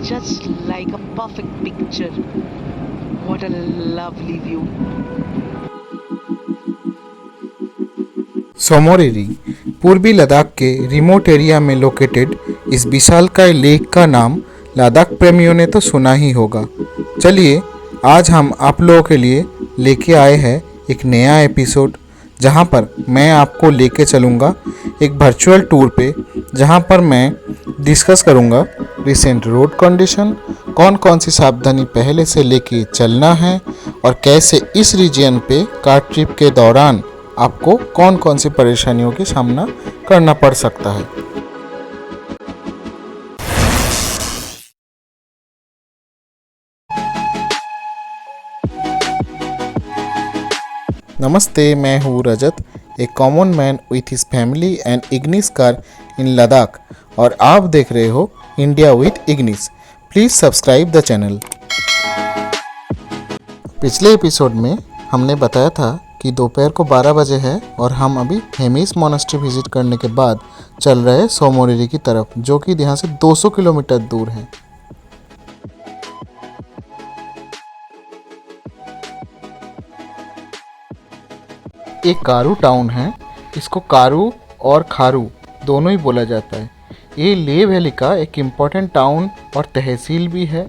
just like a perfect picture. What a lovely view. Tsomoriri पूर्वी लद्दाख के remote area में located इस विशालकाय लेक का नाम लद्दाख प्रेमियों ने तो सुना ही होगा। चलिए आज हम आप लोगों के लिए लेके आए हैं एक नया एपिसोड, जहां पर मैं आपको लेके चलूँगा एक वर्चुअल टूर पे, जहां पर मैं डिस्कस करूँगा रिसेंट रोड कंडीशन, कौन कौन सी सावधानी पहले से लेके चलना है और कैसे इस रीजन पे कार ट्रिप के दौरान आपको कौन कौन सी परेशानियों का सामना करना पड़ सकता है। नमस्ते, मैं हूँ रजत, एक common man with his family and Ignis car in Ladakh, और आप देख रहे हो India with Ignis. Please subscribe the channel. पिछले एपिसोड में हमने बताया था कि दोपहर को 12 बजे है और हम अभी हेमिस मोनास्ट्री विजिट करने के बाद चल रहे हैं सोमोरिरी की तरफ, जो कि यहाँ से 200 किलोमीटर दूर है। एक कारू टाउन है, इसको कारू और खारू दोनों ही बोला जाता है। ये लेह वैली का एक इम्पॉर्टेंट टाउन और तहसील भी है।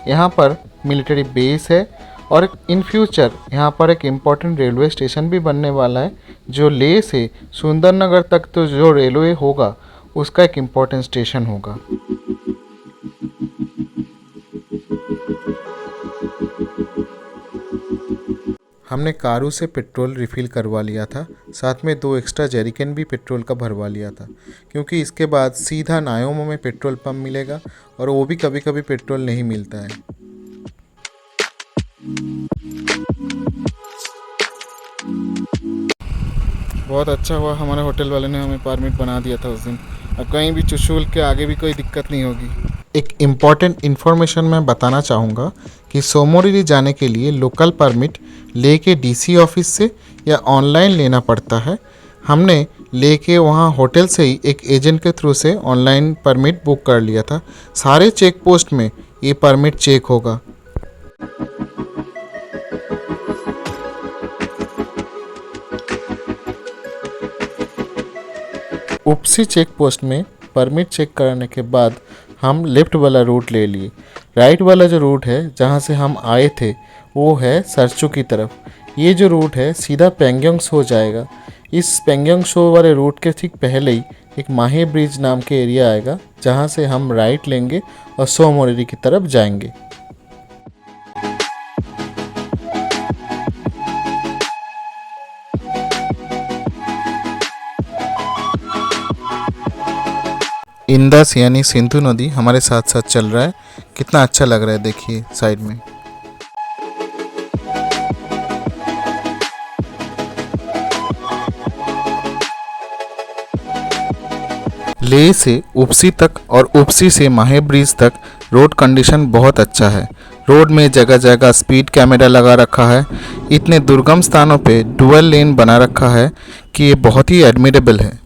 यहाँ पर मिलिट्री बेस है और इन फ्यूचर यहाँ पर एक इम्पॉर्टेंट रेलवे स्टेशन भी बनने वाला है, जो लेह से सुंदरनगर तक तो जो रेलवे होगा उसका एक इम्पॉर्टेंट स्टेशन होगा। हमने कारू से पेट्रोल रिफ़िल करवा लिया था, साथ में 2 एक्स्ट्रा जेरिकन भी पेट्रोल का भरवा लिया था, क्योंकि इसके बाद सीधा नायोमो में पेट्रोल पंप मिलेगा और वो भी कभी कभी पेट्रोल नहीं मिलता है। बहुत अच्छा हुआ हमारे होटल वाले ने हमें परमिट बना दिया था उस दिन। अब कहीं भी चुशुल के आगे भी कोई दिक्कत नहीं होगी। एक इम्पॉर्टेंट इन्फॉर्मेशन मैं बताना चाहूँगा कि सोमोरिरी जाने के लिए लोकल परमिट लेके डीसी ऑफिस से या ऑनलाइन लेना पड़ता है। हमने लेके वहाँ होटल से ही एक एजेंट के थ्रू से ऑनलाइन परमिट बुक कर लिया था। सारे चेक पोस्ट में ये परमिट चेक होगा। उपसी चेक पोस्ट में परमिट चेक कराने के बाद हम लेफ़्ट वाला रूट ले लिए। राइट वाला जो रूट है जहाँ से हम आए थे वो है सरचू की तरफ। ये जो रूट है सीधा पेंगयोंग सो जाएगा। इस पेंगयोंग सो वाले रूट के ठीक पहले ही एक माहे ब्रिज नाम के एरिया आएगा, जहाँ से हम राइट लेंगे और सोमोरिरी की तरफ जाएंगे। इंदस यानी सिंधु नदी हमारे साथ साथ चल रहा है। कितना अच्छा लग रहा है, देखिए साइड में। लेह से उपसी तक और उपसी से माहे ब्रिज तक रोड कंडीशन बहुत अच्छा है। रोड में जगह जगह स्पीड कैमरा लगा रखा है। इतने दुर्गम स्थानों पे डुअल लेन बना रखा है कि ये बहुत ही एडमिरेबल है।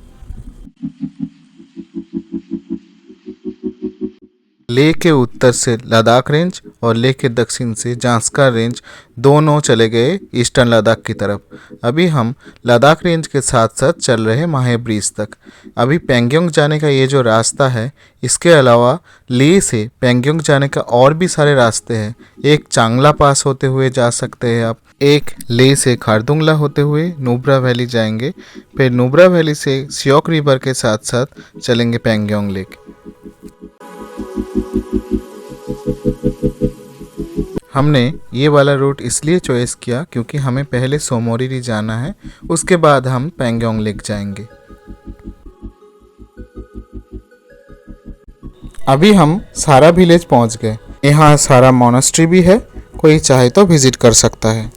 लेह के उत्तर से लद्दाख रेंज और लेह के दक्षिण से जांस्कर रेंज दोनों चले गए ईस्टर्न लद्दाख की तरफ। अभी हम लद्दाख रेंज के साथ साथ चल रहे माहे ब्रिज तक। अभी पेंगयोंग जाने का ये जो रास्ता है, इसके अलावा लेह से पेंगयोंग जाने का और भी सारे रास्ते हैं। एक चांगला पास होते हुए जा सकते हैं आप, एक लेह से खारदुंगला होते हुए नुब्रा वैली जाएंगे, फिर नुब्रा वैली से सियोक रिवर के साथ साथ चलेंगे पेंगयोंग लेक। हमने ये वाला रूट इसलिए चॉइस किया क्योंकि हमें पहले सोमोरिरी जाना है, उसके बाद हम पेंगयोंग लेक जाएंगे। अभी हम सारा विलेज पहुंच गए। यहाँ सारा मोनास्ट्री भी है, कोई चाहे तो विजिट कर सकता है।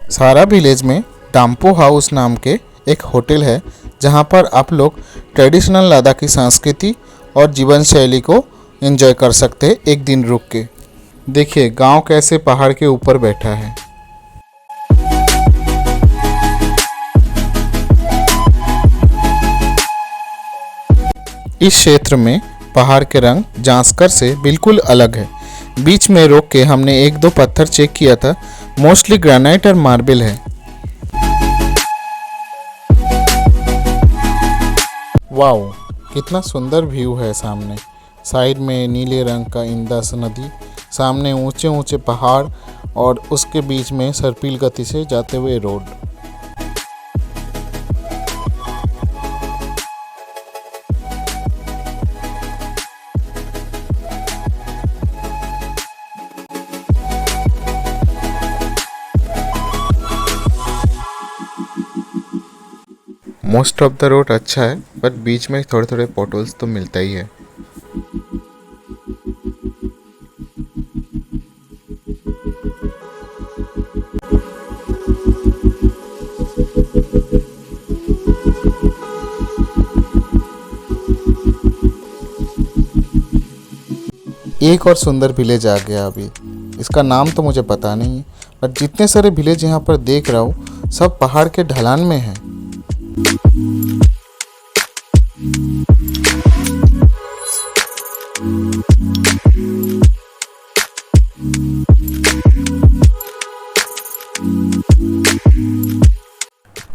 सारा विलेज में डाम्पो हाउस नाम के एक होटल है, जहाँ पर आप लोग ट्रेडिशनल लद्दाखी संस्कृति और जीवन शैली को एंजॉय कर सकते हैं एक दिन रुक के। देखिए गांव कैसे पहाड़ के ऊपर बैठा है। इस क्षेत्र में पहाड़ के रंग जांस्कर से बिल्कुल अलग है। बीच में रोक के हमने एक दो पत्थर चेक किया था, मोस्टली ग्रेनाइट और मार्बल है। वाओ, कितना सुंदर व्यू है। सामने साइड में नीले रंग का इंदस नदी, सामने ऊंचे ऊंचे पहाड़ और उसके बीच में सर्पिल गति से जाते हुए road. Most of the road अच्छा है, बट बीच में थोड़े थोड़े पोटहोल्स तो मिलता ही है। एक और सुंदर विलेज आ गया अभी, इसका नाम तो मुझे पता नहीं है, बट जितने सारे विलेज यहाँ पर देख रहा हूँ सब पहाड़ के ढलान में हैं।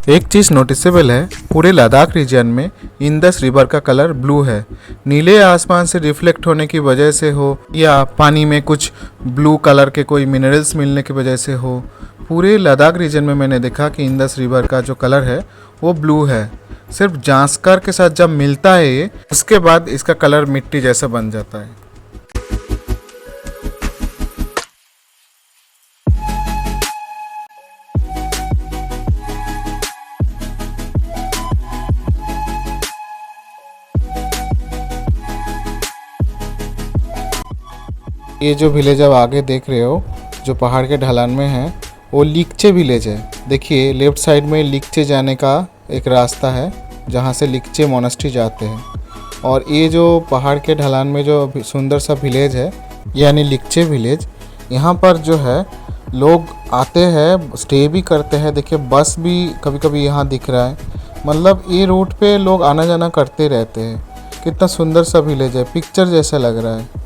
एक चीज़ नोटिसेबल है, पूरे लद्दाख रीजन में इंदस रिवर का कलर ब्लू है। नीले आसमान से रिफ्लेक्ट होने की वजह से हो या पानी में कुछ ब्लू कलर के कोई मिनरल्स मिलने की वजह से हो, पूरे लद्दाख रीजन में मैंने देखा कि इंदस रिवर का जो कलर है वो ब्लू है। सिर्फ जांस्कर के साथ जब मिलता है ये, उसके बाद इसका कलर मिट्टी जैसा बन जाता है। ये जो विलेज अब आगे देख रहे हो, जो पहाड़ के ढलान में है, वो लिकचे विलेज है। देखिए लेफ्ट साइड में लिकचे जाने का एक रास्ता है, जहाँ से लिकचे मोनास्ट्री जाते हैं। और ये जो पहाड़ के ढलान में जो सुंदर सा विलेज है, यानी लिकचे विलेज, यहाँ पर जो है लोग आते हैं, स्टे भी करते हैं। देखिए बस भी कभी कभी यहाँ दिख रहा है, मतलब ये रूट पे लोग आना जाना करते रहते हैं। कितना सुंदर सा विलेज है, पिक्चर जैसा लग रहा है।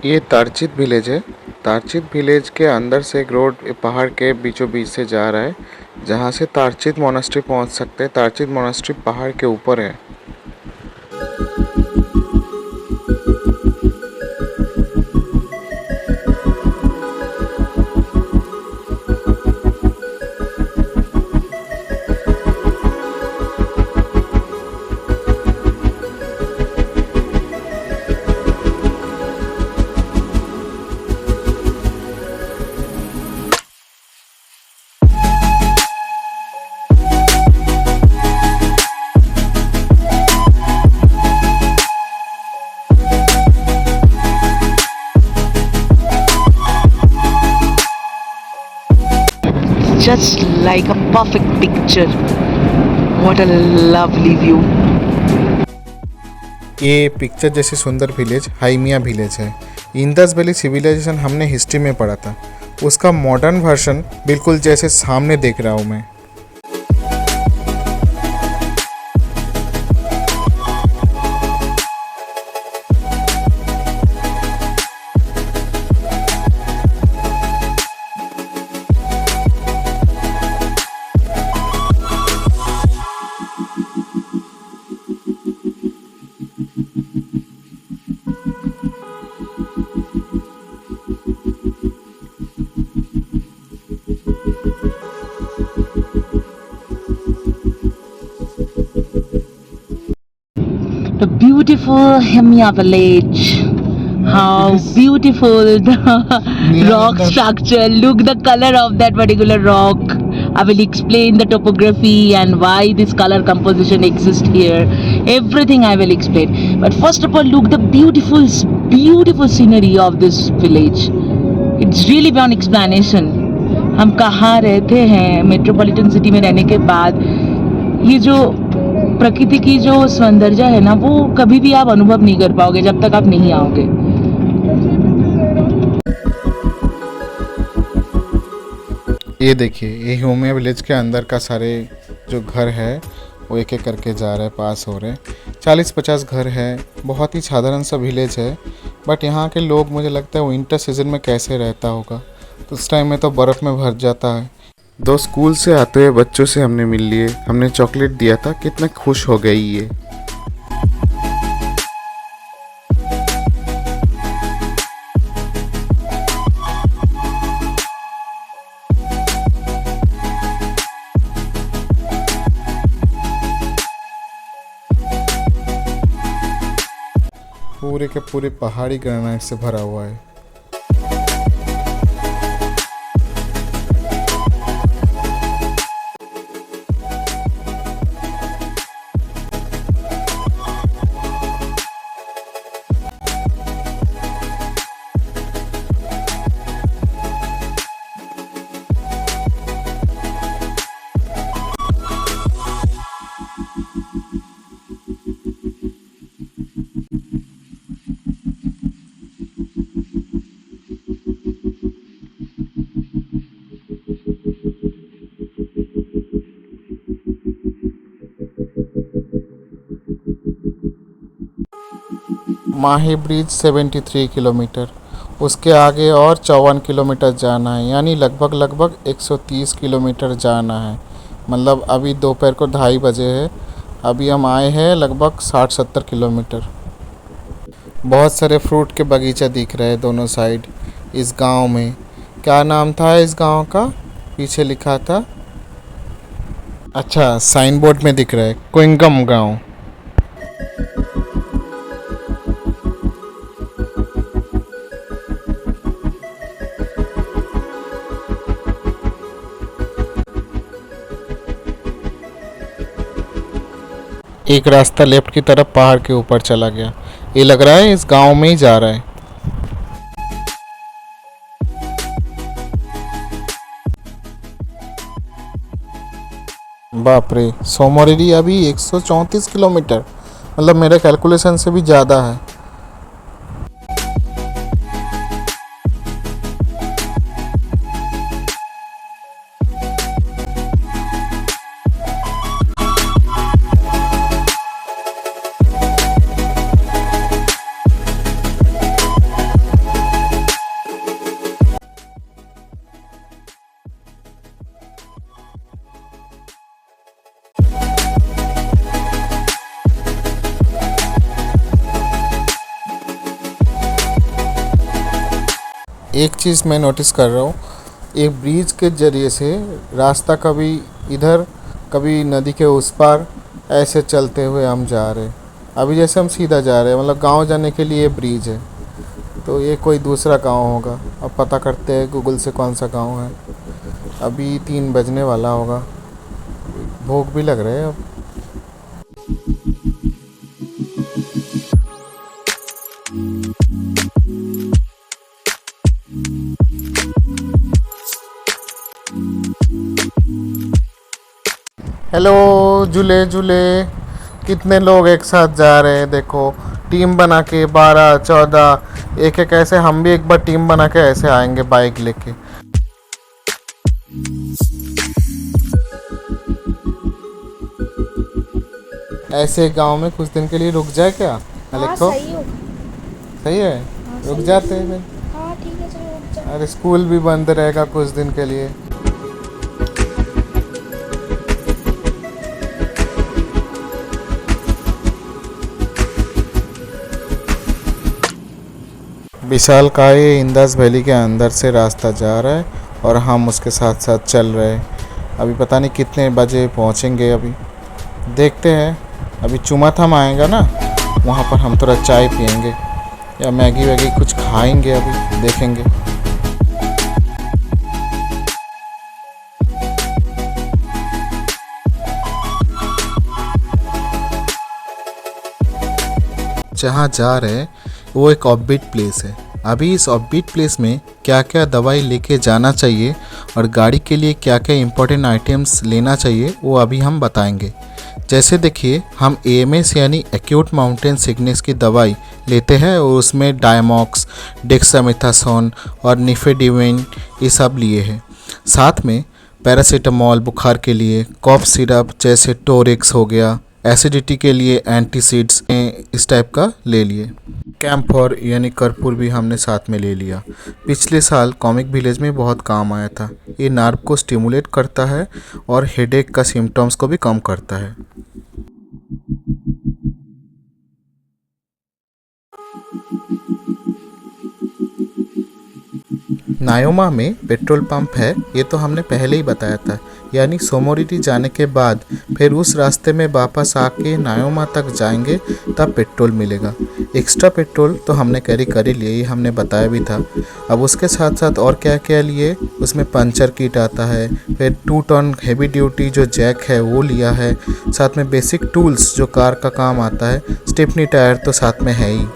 ये तारचित विलेज है। तारचित विलेज के अंदर से एक रोड पहाड़ के बीचों बीच से जा रहा है, जहाँ से तारचित मोनास्ट्री पहुँच सकते हैं। तारचित मोनास्ट्री पहाड़ के ऊपर है। Just like a perfect picture. What a lovely view. ये पिक्चर जैसे सुंदर विलेज हाइमिया विलेज है। इंदस वैली सिविलाइजेशन हमने हिस्ट्री में पढ़ा था, उसका मॉडर्न वर्जन बिल्कुल जैसे सामने देख रहा हूँ मैं। The beautiful Hemya village. How beautiful the rock structure. Look the color of that particular rock. I will explain the topography and why this color composition exists here. Everything I will explain. But first of all, look the beautiful scenery of this village. It's really beyond explanation. हम कहाँ रहते हैं metropolitan city में रहने के बाद, ये जो प्रकृति की जो सौंदर्य है ना, वो कभी भी आप अनुभव नहीं कर पाओगे जब तक आप नहीं आओगे. ये देखिए, ये होमिया विलेज के अंदर का सारे जो घर है वो एक एक करके जा रहे हैं, पास हो रहे हैं. 40-50 घर है. बहुत ही साधारण सा विलेज है. बट यहाँ के लोग, मुझे लगता है विंटर सीजन में कैसे रहता होगा. तो उस टाइम में तो बर्फ़ में भर जाता है. 2 स्कूल से आते हुए बच्चों से हमने मिल लिए. हमने चॉकलेट दिया था. कितने खुश हो गई ये. पूरे के पूरे पहाड़ी ग्रेनाइट से भरा हुआ है. माही ब्रिज 73 किलोमीटर. उसके आगे और 54 किलोमीटर जाना है. यानी लगभग 130 किलोमीटर जाना है. मतलब अभी दोपहर को 2:30 बजे है. अभी हम आए हैं लगभग 60-70 किलोमीटर. बहुत सारे फ्रूट के बगीचे दिख रहे हैं दोनों साइड इस गांव में. क्या नाम था इस गांव का? पीछे लिखा था. अच्छा, साइन बोर्ड में दिख रहा है कोइंगम गांव. एक रास्ता लेफ्ट की तरफ पहाड़ के ऊपर चला गया. ये लग रहा है इस गांव में ही जा रहा है. बाप रे, सोमोरिरी अभी 134 किलोमीटर. मतलब मेरे कैलकुलेशन से भी ज़्यादा है. एक चीज़ मैं नोटिस कर रहा हूँ, एक ब्रिज के ज़रिए से रास्ता कभी इधर कभी नदी के उस पार ऐसे चलते हुए हम जा रहे हैं. अभी जैसे हम सीधा जा रहे हैं, मतलब गांव जाने के लिए ब्रिज है. तो ये कोई दूसरा गांव होगा. अब पता करते हैं गूगल से कौन सा गांव है. अभी 3 बजने वाला होगा. भूख भी लग रहा है अब. हेलो झूले झूले. कितने लोग एक साथ जा रहे हैं देखो. टीम बना के 12-14 एक एक ऐसे. हम भी एक बार टीम बना के ऐसे आएंगे बाइक लेके. ऐसे गांव में कुछ दिन के लिए रुक जाए क्या? हाँ, सही है. हाँ, रुक सही जाते है. हैं. हाँ ठीक है, चलो रुक जाओ. अरे स्कूल भी बंद रहेगा कुछ दिन के लिए. विशालकाय इंदस वैली के अंदर से रास्ता जा रहा है और हम उसके साथ साथ चल रहे हैं. अभी पता नहीं कितने बजे पहुंचेंगे. अभी देखते हैं. अभी चुमाथम आएगा ना, वहाँ पर हम थोड़ा चाय पियेंगे. या मैगी वैगी कुछ खाएंगे, अभी देखेंगे। जहाँ जा रहे हैं वो एक ऑफबीट प्लेस है। अभी इस ऑफबीट प्लेस में क्या क्या दवाई लेके जाना चाहिए और गाड़ी के लिए क्या क्या इम्पोर्टेंट आइटम्स लेना चाहिए वो अभी हम बताएंगे। जैसे देखिए, हम AMS यानी एक्यूट माउंटेन सिकनेस की दवाई लेते हैं और उसमें डायमॉक्स, डेक्सामेथासोन और निफेडिविन ये सब लिए हैं। साथ में पैरासीटामॉल बुखार के लिए, कॉफ सिरप जैसे टोरेक्स हो गया, एसिडिटी के लिए एंटीसिड्स इस टाइप का ले लिए। कैम्फर यानी कर्पूर भी हमने साथ में ले लिया। पिछले साल कॉमिक विलेज में बहुत काम आया था। ये नर्व को स्टिमुलेट करता है और हेडेक का सिम्टम्स को भी कम करता है। नायोमा में पेट्रोल पंप है, ये तो हमने पहले ही बताया था। यानी सोमोरिटी जाने के बाद फिर उस रास्ते में वापस आके नायोमा तक जाएंगे तब पेट्रोल मिलेगा। एक्स्ट्रा पेट्रोल तो हमने कैरी कर ही लिया, ये हमने बताया भी था। अब उसके साथ साथ और क्या क्या लिए, उसमें पंचर किट आता है, फिर 2 टन हैवी ड्यूटी जो जैक है वो लिया है, साथ में बेसिक टूल्स जो कार का काम आता है, स्टेपनी टायर तो साथ में है ही।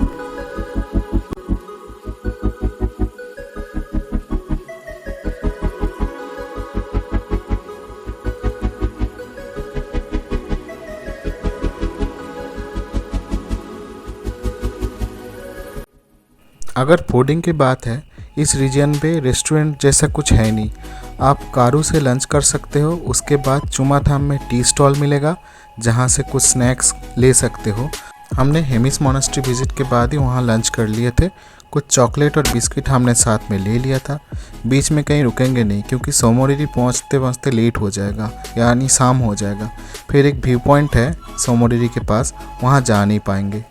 अगर फूडिंग की बात है, इस रीजन पे रेस्टोरेंट जैसा कुछ है नहीं। आप कारू से लंच कर सकते हो, उसके बाद चुमाथाम में टी स्टॉल मिलेगा जहाँ से कुछ स्नैक्स ले सकते हो। हमने हेमिस मोनास्ट्री विजिट के बाद ही वहाँ लंच कर लिए थे। कुछ चॉकलेट और बिस्किट हमने साथ में ले लिया था। बीच में कहीं रुकेंगे नहीं क्योंकि सोमोरिरी पहुँचते पहुँचते लेट हो जाएगा, यानी शाम हो जाएगा। फिर एक व्यू पॉइंट है सोमोरिरी के पास, वहाँ जा नहीं पाएंगे।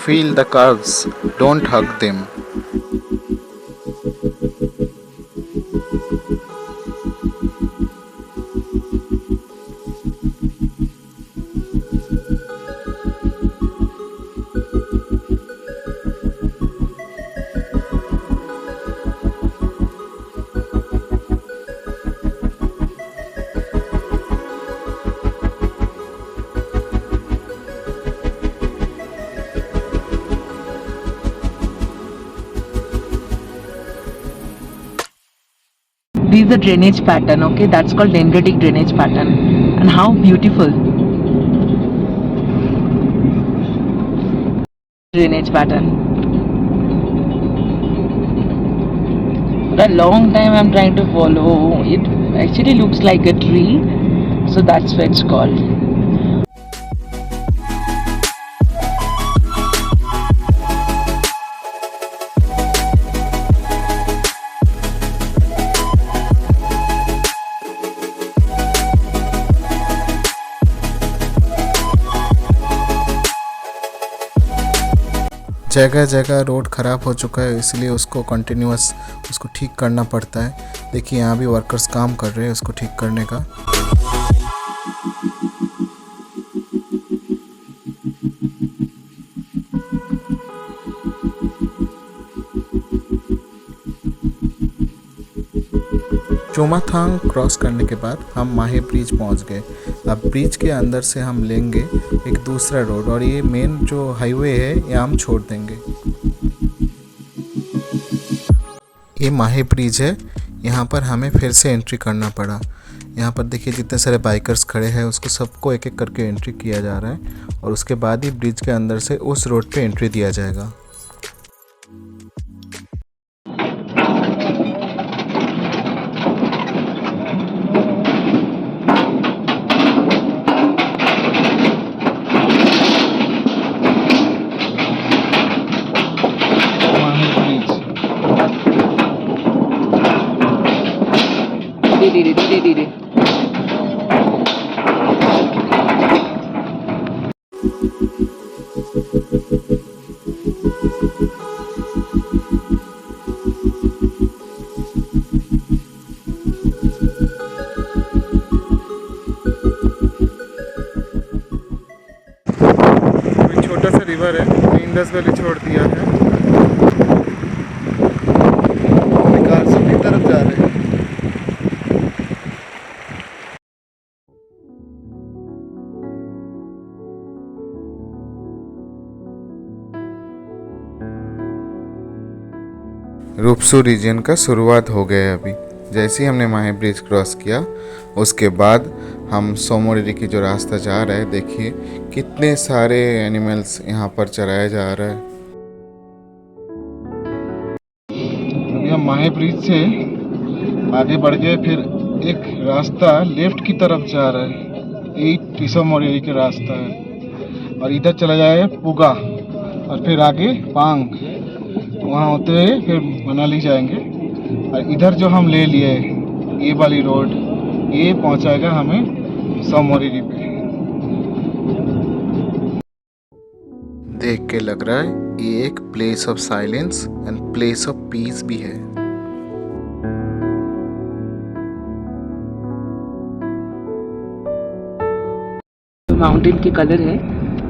Feel the curves, don't hug them. This is the drainage pattern, okay? That's called dendritic drainage pattern. And how beautiful drainage pattern. For a long time I'm trying to follow. It actually looks like a tree, so that's what it's called. जगह जगह road ख़राब हो चुका है, इसलिए उसको continuous उसको ठीक करना पड़ता है। देखिए यहाँ भी वर्कर्स काम कर रहे हैं उसको ठीक करने का। चोमाथांग क्रॉस करने के बाद हम माहे ब्रिज पहुंच गए। अब ब्रिज के अंदर से हम लेंगे एक दूसरा रोड और ये मेन जो हाईवे है ये हम छोड़ देंगे। ये माहे ब्रिज है, यहाँ पर हमें फिर से एंट्री करना पड़ा। यहाँ पर देखिए जितने सारे बाइकर्स खड़े हैं उसको सबको एक एक करके एंट्री किया जा रहा है और उसके बाद ही ब्रिज के अंदर से उस रोड पे एंट्री दिया जाएगा। धीरे धीरे धीरे। छोटा सा रिवर है, इंडस वैली छोड़ दिया है। कारसू की तरफ जा रहे हैं। रूपसू रीजन का शुरुआत हो गया है अभी। जैसे ही हमने माहे ब्रिज क्रॉस किया उसके बाद हम सोमोरिरी की जो रास्ता जा रहा है, देखिए कितने सारे एनिमल्स यहाँ पर चराया जा रहा है। अभी हम माहे ब्रिज से आगे बढ़ गए, फिर एक रास्ता लेफ्ट की तरफ जा रहा है, यही सोमोरिरी का रास्ता है और इधर चला जाए पुगा और फिर आगे पांग, वहाँ होते हुए फिर मनाली जाएंगे। और इधर जो हम ले लिए ये वाली रोड, ये पहुँचाएगा हमें सोमोरिरी पे। देख के लग रहा है ये एक place of silence and place of peace भी है। माउंटेन के कलर है,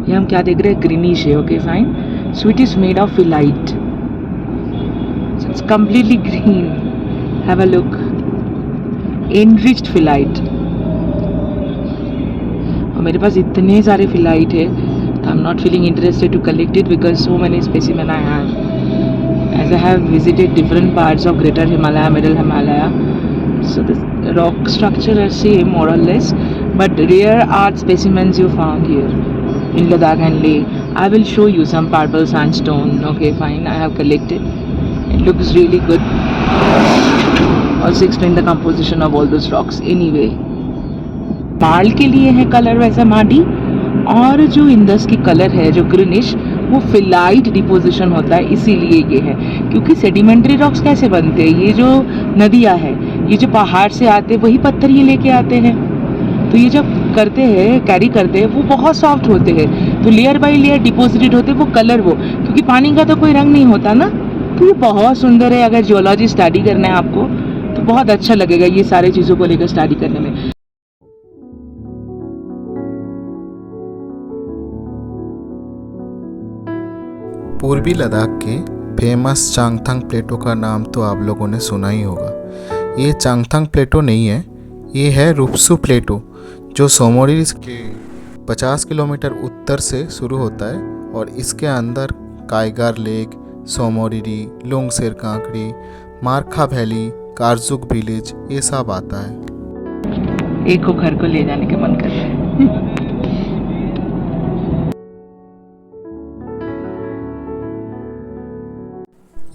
ये हम क्या देख रहे हैं, ग्रीनिश है। Okay fine, so it is made of phyllite, it's completely green. Have a look, enriched phyllite. और मेरे पास इतने सारे phyllite है, I'm not feeling interested to collect it because so many specimen I have. As I have visited different parts of Greater Himalaya, Middle Himalaya, so the rock structure are same more or less, but rare art specimens you found here in Ladakh and Leh. I will show you some purple sandstone. Okay, fine. I have collected. It looks really good. Also explain the composition of all those rocks. Anyway, माल के लिए है colour वैसा माटी, और जो Indus की colour है जो ग्रीनिश, वो फिलाइट डिपोजिशन होता है, इसीलिए ये है। क्योंकि सेडिमेंट्री रॉक्स कैसे बनते हैं, ये जो नदियाँ है, ये जो पहाड़ से आते हैं वही पत्थर ये लेके आते हैं, तो ये जब करते हैं कैरी करते हैं वो बहुत सॉफ्ट होते हैं, तो लेयर बाय लेयर डिपोजिटेड होते हैं वो कलर, वो क्योंकि पानी का तो कोई रंग नहीं होता ना। तो ये बहुत सुंदर है। अगर जियोलॉजी स्टडी करना है आपको तो बहुत अच्छा लगेगा ये सारे चीज़ों को लेकर स्टडी करने में। पूर्वी लद्दाख के फेमस चांगथंग प्लेटो का नाम तो आप लोगों ने सुना ही होगा। ये चांगथंग प्लेटो नहीं है, ये है रूपसू प्लेटो, जो सोमोरिरी के 50 किलोमीटर उत्तर से शुरू होता है और इसके अंदर कायगार लेक, सोमोरिरी, लुंगसेर कांकड़ी, मारखा वैली, कारजुक विलेज, ये सब आता है। एक को घर को ले जाने के मन कर रहा है।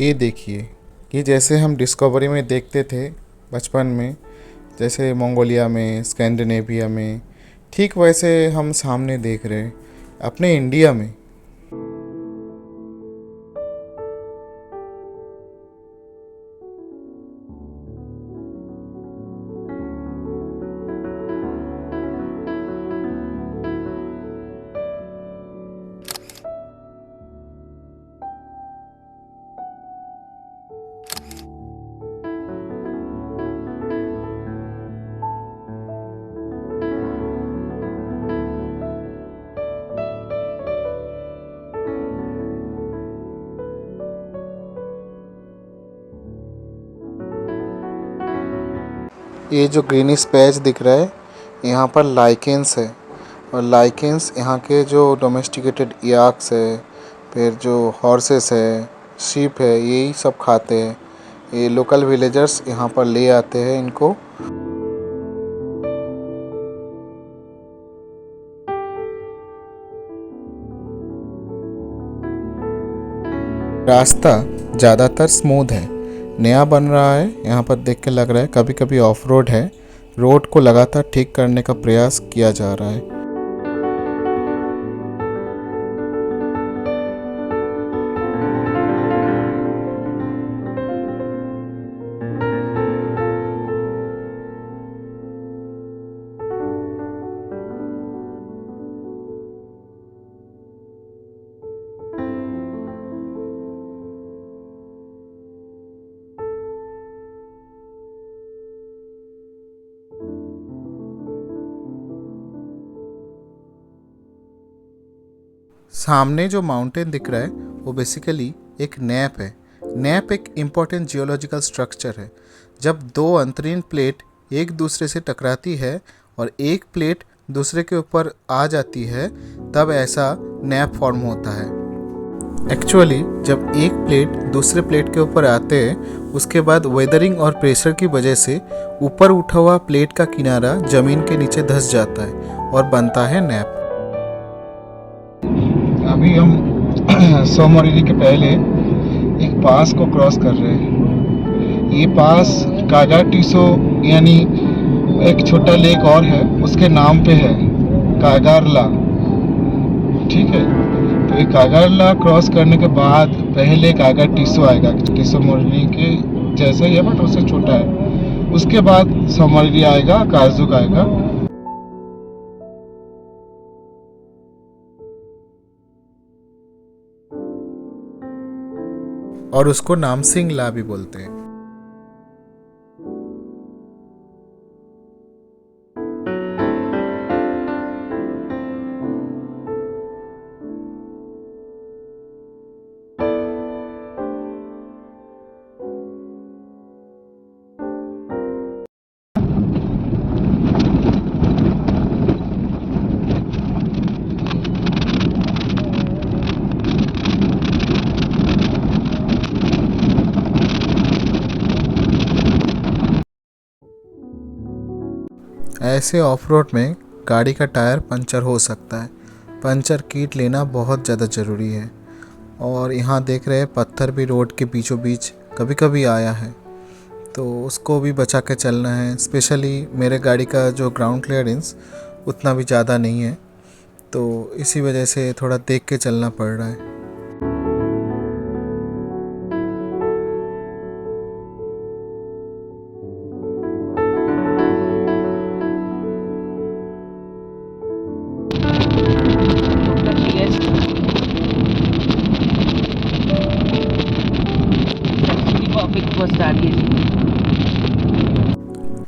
ये देखिए, ये जैसे हम डिस्कवरी में देखते थे बचपन में, जैसे मंगोलिया में, स्कैंडिनेविया में, ठीक वैसे हम सामने देख रहे हैं अपने इंडिया में। ये जो ग्रीनिश पैच दिख रहा है, यहाँ पर लाइकेंस है, और लाइकेंस यहाँ के जो डोमेस्टिकेटेड याक्स है, फिर जो हॉर्सेस है, शीप है, यही सब खाते हैं। ये लोकल विलेजर्स यहाँ पर ले आते हैं इनको। रास्ता ज़्यादातर स्मूथ है, नया बन रहा है। यहाँ पर देख के लग रहा है कभी कभी ऑफ रोड है। रोड को लगातार ठीक करने का प्रयास किया जा रहा है। सामने जो माउंटेन दिख रहा है वो बेसिकली एक नैप है। नैप एक इम्पॉर्टेंट जियोलॉजिकल स्ट्रक्चर है। जब दो अंतरीण प्लेट एक दूसरे से टकराती है और एक प्लेट दूसरे के ऊपर आ जाती है तब ऐसा नैप फॉर्म होता है। एक्चुअली जब एक प्लेट दूसरे प्लेट के ऊपर आते हैं उसके बाद वेदरिंग और प्रेशर की वजह से ऊपर उठा हुआ प्लेट का किनारा ज़मीन के नीचे धंस जाता है और बनता है नैप। अभी हम सोमवारी के पहले एक पास को क्रॉस कर रहे हैं। ये पास कागार टीसो यानी एक छोटा लेक और है उसके नाम पे है, कागारला। ठीक है, तो ये कागारला क्रॉस करने के बाद पहले कागार टीसो आएगा, टीसो मोरली के जैसा ही है बट उससे छोटा है। उसके बाद सोमवारी आएगा, काजुक आएगा। और उसको नामसिंग ला भी बोलते हैं। ऐसे ऑफ रोड में गाड़ी का टायर पंचर हो सकता है। पंचर किट लेना बहुत ज़्यादा ज़रूरी है। और यहाँ देख रहे हैं पत्थर भी रोड के बीचों बीच कभी कभी आया है, तो उसको भी बचा के चलना है। स्पेशली मेरे गाड़ी का जो ग्राउंड क्लियरेंस उतना भी ज़्यादा नहीं है, तो इसी वजह से थोड़ा देख के चलना पड़ रहा है।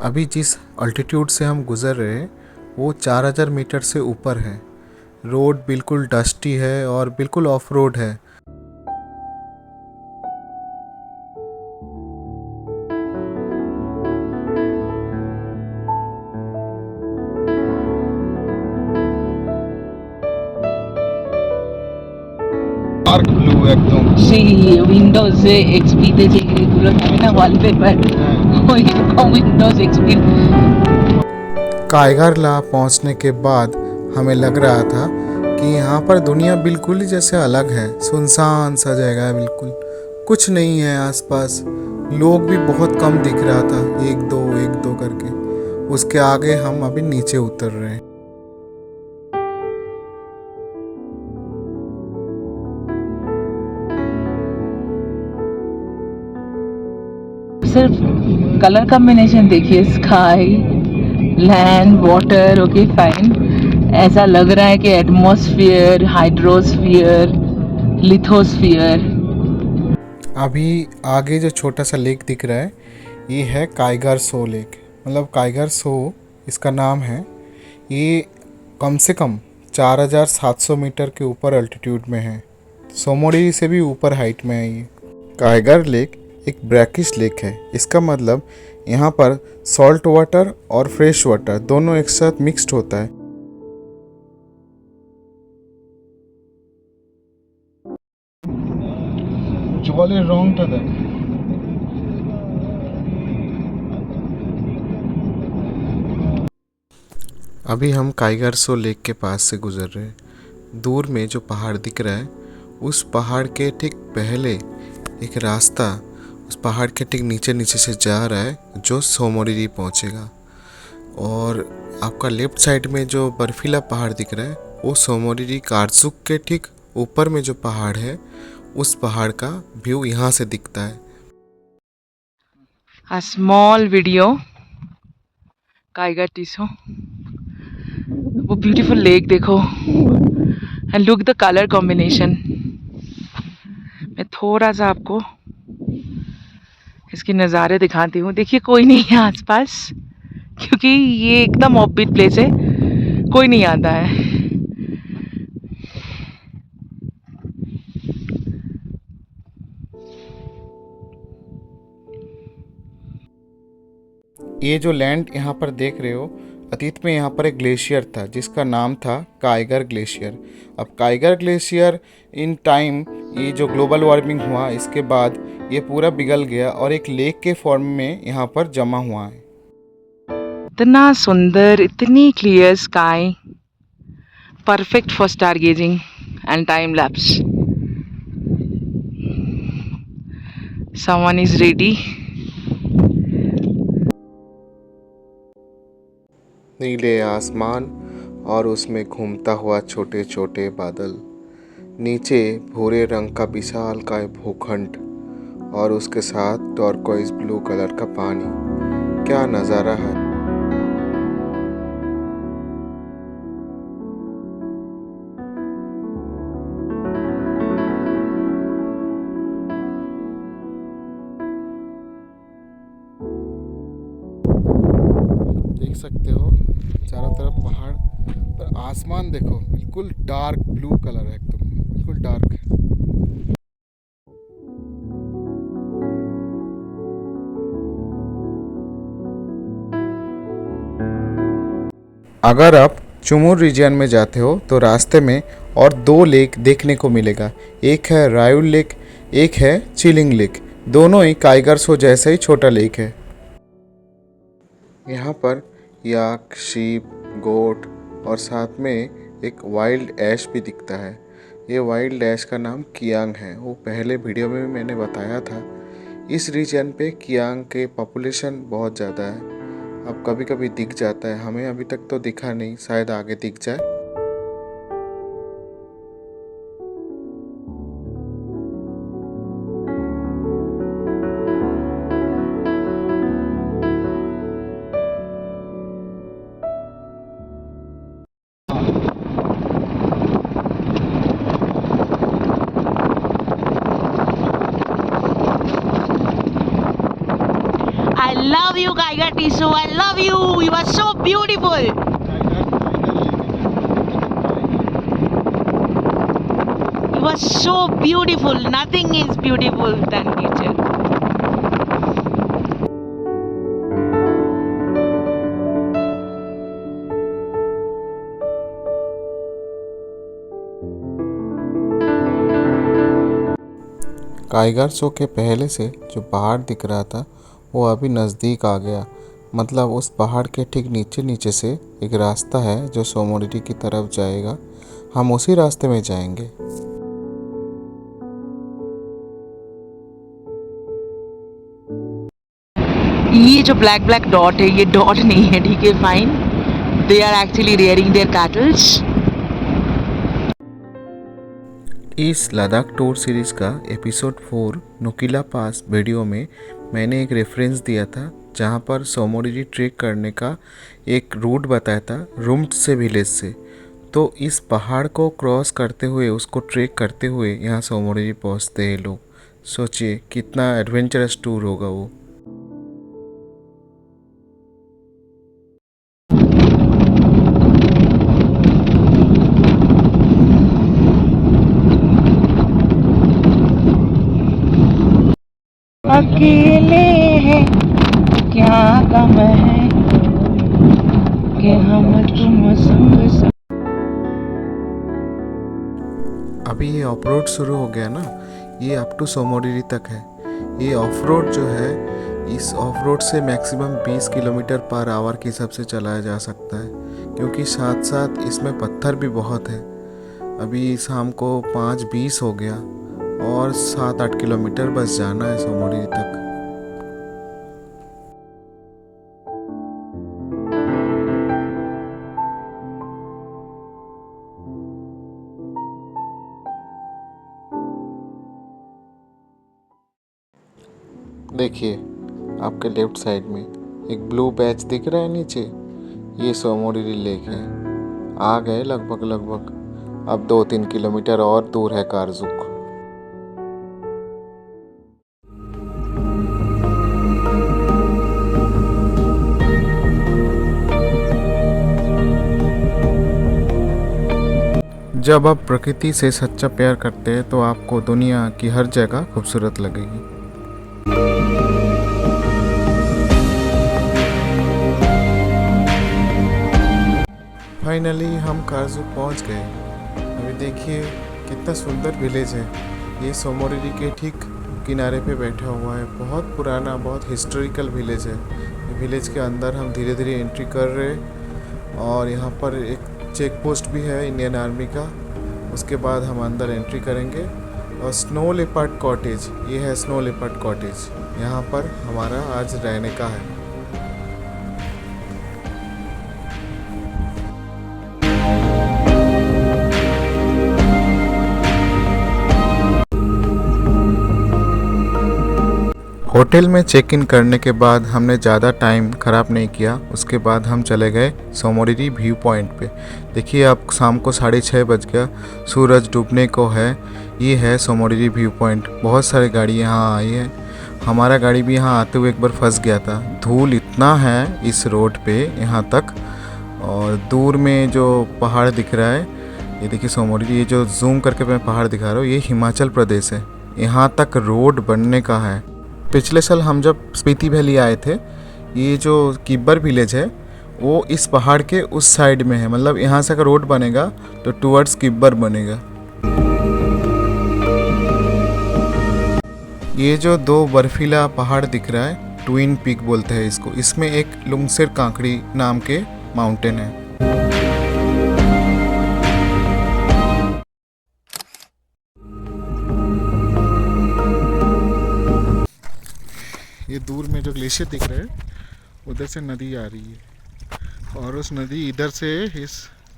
अभी जिस अल्टीट्यूड से हम गुज़र रहे हैं वो 4000 मीटर से ऊपर है। रोड बिल्कुल डस्टी है और बिल्कुल ऑफ रोड है। डार्क ब्लू एकदम। সেই উইন্ডোজে এক্সপিতে যেগুলো থাকে না ওয়ালপেপার, ওই উইন্ডোজ এক্সপি। कायगरला पहुंचने के बाद हमें लग रहा था कि यहाँ पर दुनिया बिल्कुल ही जैसे अलग है। सुनसान सा जगह है, बिल्कुल कुछ नहीं है आसपास। लोग भी बहुत कम दिख रहा था, एक दो करके। उसके आगे हम अभी नीचे उतर रहे हैं। सिर्फ कलर कॉम्बिनेशन देखिए, sky, land, water, okay fine. ऐसा लग रहा है कि एटमॉस्फेयर, हाइड्रोस्फीयर, लिथोस्फीयर। अभी आगे जो छोटा सा लेक दिख रहा है ये है कायगर सो लेक, मतलब कायगर सो इसका नाम है। ये कम से कम 4700 मीटर के ऊपर अल्टीट्यूड में है। सोमोरी से भी ऊपर हाइट में है ये। कायगर लेक एक ब्रैकिश लेक है। इसका मतलब यहाँ पर सॉल्ट वाटर और फ्रेश वाटर दोनों एक साथ मिक्स्ड होता है। জলের রংটা দেখ, अभी हम काइगारसो लेक के पास से गुजर रहे हैं। दूर में जो पहाड़ दिख रहा है उस पहाड़ के ठीक पहले एक रास्ता उस पहाड़ के ठीक नीचे नीचे से जा रहा है जो सोमोरिरी पहुंचेगा। और आपका लेफ्ट साइड में जो बर्फीला पहाड़ दिख रहा है वो सोमोरिरी कारसुक के ठीक ऊपर में जो पहाड़ है उस पहाड़ का व्यू यहाँ से दिखता है। A small video, Kaiga-Tiso. वो ब्यूटीफुल लेक देखो and look the colour combination. मैं थोड़ा सा आपको इसके नज़ारे दिखाती हूँ। देखिए कोई नहीं है आसपास क्योंकि ये एकदम ऑफबीट प्लेस है, कोई नहीं आता है। ये जो लैंड यहाँ पर देख रहे हो अतीत में यहाँ पर एक ग्लेशियर था जिसका नाम था काइगर ग्लेशियर। अब काइगर ग्लेशियर इन टाइम ये जो ग्लोबल वार्मिंग हुआ इसके बाद ये पूरा पिघल गया और एक लेक के फॉर्म में यहाँ पर जमा हुआ है। इतना सुंदर, इतनी clear sky, perfect for star gazing and time lapse. Someone is ready. नीले आसमान और उसमें घूमता हुआ छोटे छोटे बादल, नीचे भूरे रंग का विशाल काय भूखंड और उसके साथ टर्कोइज ब्लू कलर का पानी। क्या नज़ारा है। देख सकते हो चारों तरफ पहाड़ पर आसमान देखो बिल्कुल डार्क ब्लू कलर है, एकदम बिल्कुल डार्क। अगर आप चुमुर रीजन में जाते हो तो रास्ते में और दो लेक देखने को मिलेगा। एक है रायुल लेक, एक है चिलिंग लेक। दोनों ही काइगरसो जैसा ही छोटा लेक है। यहाँ पर याक, शीप, गोट और साथ में एक वाइल्ड ऐश भी दिखता है। ये वाइल्ड ऐश का नाम कियांग है। वो पहले वीडियो में भी मैंने बताया था। इस रीजन पे कियांग के पॉपुलेशन बहुत ज़्यादा है। अब कभी कभी दिख जाता है, हमें अभी तक तो दिखा नहीं, शायद आगे दिख जाए। I love you, Kaiga-Tiso. I love you. You are so beautiful. You are so beautiful. Nothing is beautiful than nature. काइगरसो के पहले से जो पहाड़ दिख रहा था वो अभी नज़दीक आ गया। मतलब उस पहाड़ के ठीक नीचे नीचे से एक रास्ता है जो सोमोरिरी की तरफ जाएगा। हम उसी रास्ते में जाएंगे। ये जो ब्लैक ब्लैक डॉट है ये डॉट नहीं है, ठीक है, fine. They are actually rearing their cattles. इस लद्दाख टूर सीरीज़ का एपिसोड 4 नुकीला पास वीडियो में मैंने एक रेफरेंस दिया था जहाँ पर सोमोरिरी ट्रेक करने का एक रूट बताया था रुम्ट विलेज से। तो इस पहाड़ को क्रॉस करते हुए, उसको ट्रेक करते हुए यहाँ सोमोरिरी पहुँचते हैं लोग। सोचिए कितना एडवेंचरस टूर होगा वो। अकेले हैं क्या गम है कि हम तुम संग संग। अभी ये ऑफ रोड शुरू हो गया ना, ये अप टू सोमोरिरी तक है। ये ऑफ रोड जो है, इस ऑफ रोड से मैक्सिमम 20 किलोमीटर पर आवर के हिसाब से चलाया जा सकता है क्योंकि साथ साथ इसमें पत्थर भी बहुत है। अभी शाम को 5:20 हो गया और 7-8 किलोमीटर बस जाना है सोमोरी तक। देखिए आपके लेफ्ट साइड में एक ब्लू पैच दिख रहा है नीचे, ये सोमोरिरी लेक है। आ गए लगभग। अब 2-3 किलोमीटर और दूर है कारजुक। जब आप प्रकृति से सच्चा प्यार करते हैं तो आपको दुनिया की हर जगह खूबसूरत लगेगी। फाइनली हम कारजुक पहुंच गए। अभी देखिए कितना सुंदर विलेज है। ये सोमोरिरी के ठीक किनारे पे बैठा हुआ है। बहुत पुराना, बहुत हिस्टोरिकल विलेज है। विलेज के अंदर हम धीरे धीरे एंट्री कर रहे हैं और यहाँ पर एक चेक पोस्ट भी है इंडियन आर्मी का। उसके बाद हम अंदर एंट्री करेंगे और स्नो लेपर्ड कॉटेज, ये है स्नो लेपर्ड कॉटेज, यहाँ पर हमारा आज रहने का है। होटल में चेक इन करने के बाद हमने ज़्यादा टाइम ख़राब नहीं किया। उसके बाद हम चले गए सोमोरिरी व्यू पॉइंट पे। देखिए अब शाम को 6:30 बज गया, सूरज डूबने को है। ये है सोमोरिरी व्यू पॉइंट। बहुत सारी गाड़ी यहाँ आई है। हमारा गाड़ी भी यहाँ आते हुए एक बार फंस गया था। धूल इतना है इस रोड पे यहाँ तक। और दूर में जो पहाड़ दिख रहा है, ये देखिए सोमोरिरी, ये जो जूम करके मैं पहाड़ दिखा रहा हूँ, ये हिमाचल प्रदेश है। यहाँ तक रोड बनने का है। पिछले साल हम जब स्पीति वैली आए थे, ये जो किब्बर विलेज है वो इस पहाड़ के उस साइड में है। मतलब यहाँ से अगर रोड बनेगा तो टुवर्ड्स किब्बर बनेगा। ये जो 2 बर्फीला पहाड़ दिख रहा है, ट्विन पीक बोलते हैं इसको। इसमें एक लुंगसेर कांकड़ी नाम के माउंटेन है। ये दूर में जो ग्लेशियर दिख रहा है, उधर से नदी आ रही है और उस नदी इधर से इस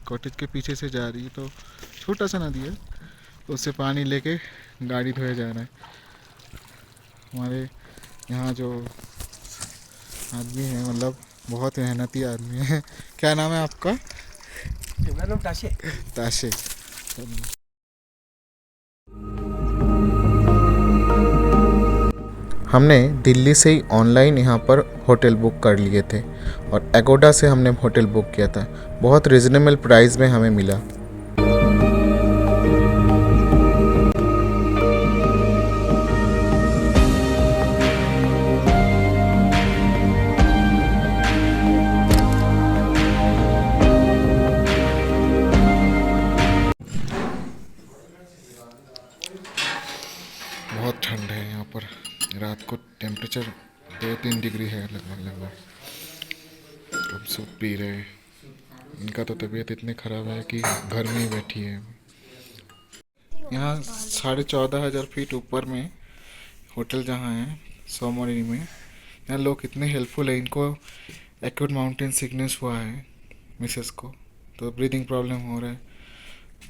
कॉटेज के पीछे से जा रही है। तो छोटा सा नदी है, तो उससे पानी लेके गाड़ी धोया जा रहा है। हमारे यहाँ जो आदमी है, मतलब बहुत मेहनती आदमी है। क्या नाम है आपका? मेरा नाम ताशे। ताशे। हमने दिल्ली से ही ऑनलाइन यहाँ पर होटल बुक कर लिए थे और एगोडा से हमने होटल बुक किया था। बहुत रिजनेबल प्राइस में हमें मिला। बहुत ठंड है यहाँ पर। रात को टेम्परेचर 2-3 डिग्री है लगभग। अब सूप पी रहे। इनका तो तबीयत इतनी ख़राब है कि घर में ही बैठी है। यहाँ 14,500 फीट ऊपर में होटल जहाँ है सोमोरिरी में, यहाँ लोग इतने हेल्पफुल है। इनको एक्यूट माउंटेन सिकनेस हुआ है मिसेस को, तो ब्रीदिंग प्रॉब्लम हो रहा है।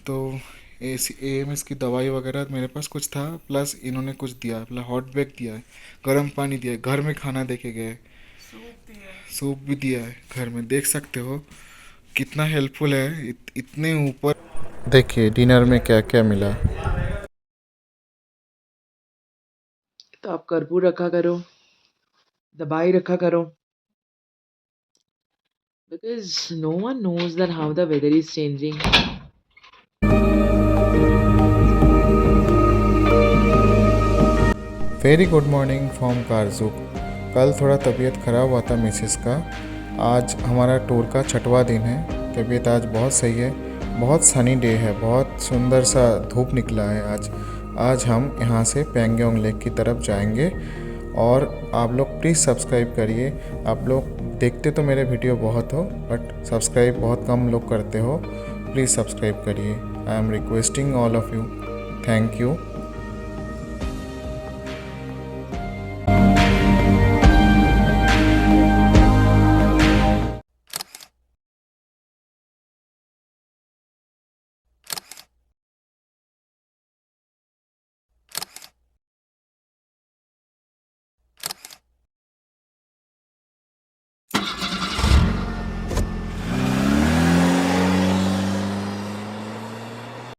तो AMS की दवाई वगैरह मेरे पास कुछ था, प्लस इन्होंने कुछ दिया, मतलब हॉट बैग दिया है, गर्म पानी दिया है, घर में खाना दे के गए, सूप भी दिया है घर में। देख सकते हो कितना हेल्पफुल है। इतने ऊपर देखिए डिनर में क्या क्या मिला। तो आप कर्पूर रखा करो, दबाई रखा करो, because no one knows that how the weather is changing. Very good morning from Karzok. कल थोड़ा तबीयत ख़राब हुआ था मिसेस का। आज हमारा टूर का 6वां दिन है। तबीयत आज बहुत सही है। बहुत सनी डे है, बहुत सुंदर सा धूप निकला है आज हम यहाँ से पैंगोंग लेक की तरफ जाएंगे। और आप लोग प्लीज़ सब्सक्राइब करिए। आप लोग देखते तो मेरे वीडियो बहुत हो बट सब्सक्राइब बहुत कम लोग करते हो, प्लीज़ सब्सक्राइब करिए। I am requesting all of you. Thank you.